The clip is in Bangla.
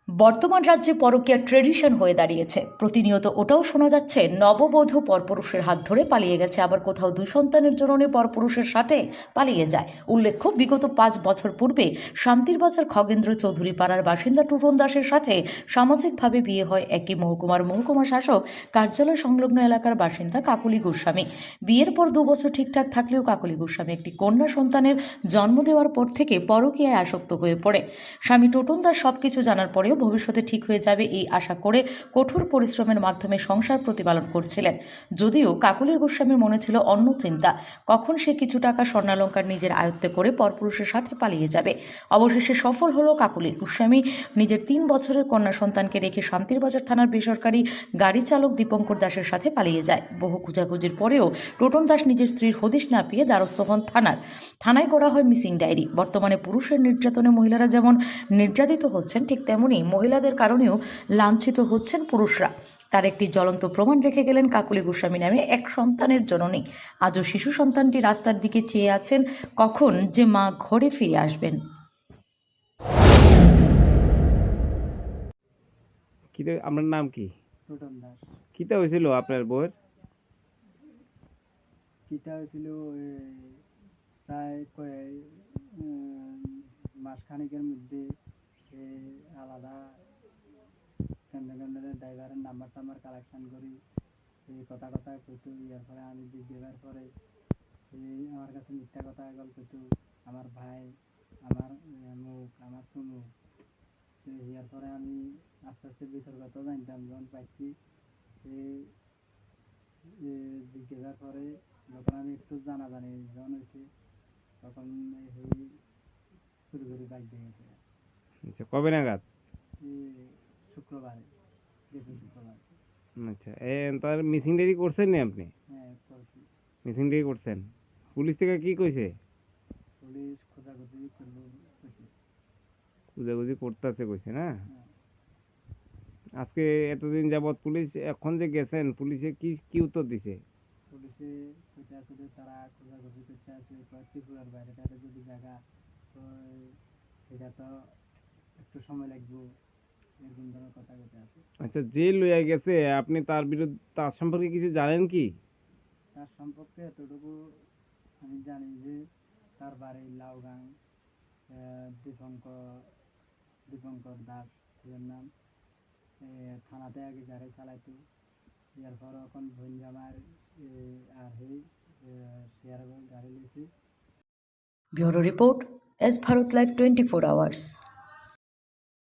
বর্তমান রাজ্যে পরকীয়া ট্রেডিশন হয়ে দাঁড়িয়েছে। প্রতিনিয়ত ওটাও শোনা যাচ্ছে নববধূ পরপুরুষের হাত ধরে পালিয়ে গেছে, আবার কোথাও 2 সন্তানের জননী পরপুরুষের সাথে পালিয়ে যায়। উল্লেখ্য, বিগত 5 বছর পূর্বে শান্তিরবাজার খগেন্দ্র চৌধুরী পাড়ার বাসিন্দা টুটন দাসের সাথে সামাজিকভাবে বিয়ে হয় একই মহকুমা শাসক কার্যালয় সংলগ্ন এলাকার বাসিন্দা কাকুলি গোস্বামী। বিয়ের পর 2 বছর ঠিকঠাক থাকলেও কাকুলি গোস্বামী একটি কন্যা সন্তানের জন্ম দেওয়ার পর থেকে পরকীয়ায় আসক্ত হয়ে পড়ে। স্বামী টুটন দাস সবকিছু জানার পরেও ভবিষ্যতে ঠিক হয়ে যাবে এই আশা করে কঠোর পরিশ্রমের মাধ্যমে সংসার প্রতিপালন করছিলেন। যদিও কাকুলির গোস্বামীর মনে ছিল অন্য চিন্তা, কখন সে কিছু টাকা স্বর্ণালঙ্কার নিজের আয়ত্তে করে পরপুরুষের সাথে পালিয়ে যাবে। অবশেষে সফল হলো কাকুলি গোস্বামী। নিজের 3 বছরের কন্যা সন্তানকে রেখে শান্তিরবাজার থানার বেসরকারি গাড়ি চালক দীপঙ্কর দাসের সাথে পালিয়ে যায়। বহু খোঁজাখুঁজির পরেও টোটন দাস নিজের স্ত্রীর হদিশ না পেয়ে দ্বারস্থ হন থানায় করা হয় মিসিং ডায়েরি। বর্তমানে পুরুষের নির্যাতনে মহিলারা যেমন নির্যাতিত হচ্ছেন, ঠিক তেমনি মহিলাদের কারণেও লাঞ্ছিত হচ্ছেন পুরুষরা। তার একটি জ্বলন্ত প্রমাণ রেখে গেলেন কাকুলি গোস্বামী নামে এক সন্তানের জননী। আজও শিশু সন্তানটি রাস্তার দিকে চেয়ে আছেন কখন যে মা ঘরে ফিরে আসবেন। আপনার নাম কি? টোটন দাস। কিতা হয়েছিল আপনার বউয়ের? কিটা হয়েছিল প্রায় মাসখানেকের মধ্যে আলাদা কেন্দ্রের ড্রাইভারের নাম্বার কালেকশন করি, কথা কইতো। ইয়ার পরে আমি জিজ্ঞাসার পরে আমার কাছে মিথ্যা কথা গল্প কইতো, আমার ভাই, আমার মুখ, আমার চুমুক। ইয়ার পরে আমি আস্তে আস্তে বিতর্কত জানতাম, যখন পাইছি জিজ্ঞাসার পরে যখন আমি একটু জানাজানি যখন হয়েছে, তখন শুরু করি বাইক দিয়ে গেছে। আচ্ছা, কবে নাগাদ? শুক্রবারে, শুক্রবার। আচ্ছা, তার মিসিং ডায়েরি করছেন না আপনি? হ্যাঁ, করছি। মিসিং ডায়েরি করছেন। পুলিশ থেকে কি কইছে? পুলিশ খোঁজাখুঁজি করবো কইছে। খুঁজাখুঁজি করতেছে কইছে না? হ্যাঁ। আজকে এতদিন যাবৎ পুলিশ এখন যে গেছেন, পুলিশে কি উত্তর দিছে? পুলিশে কইতে আছে যে তারা খোঁজাখুঁজি করতে আছে, ত্রিপুরার বাইরে তাদের যদি জায়গা, তো সেটা তো একটু সময় লাগবে, এরকম ধরনের কথা কইতে আছে। আচ্ছা, যে লইয়া গেছে আপনি তার বিরুদ্ধে, তার সম্পর্কে কিছু জানেন কি? তার সম্পর্কে এতটুকু আমি জানি যে তার বাড়ি লাউগাং, দীপঙ্কর দাস ছেলের নাম। থানাতে আগে গাড়ি চালাইতো, এরপর এখন ভঞ্জামার আর শেয়ার গাড়ি লিয়েছে। Bureau report, S Bharat live 24 hours.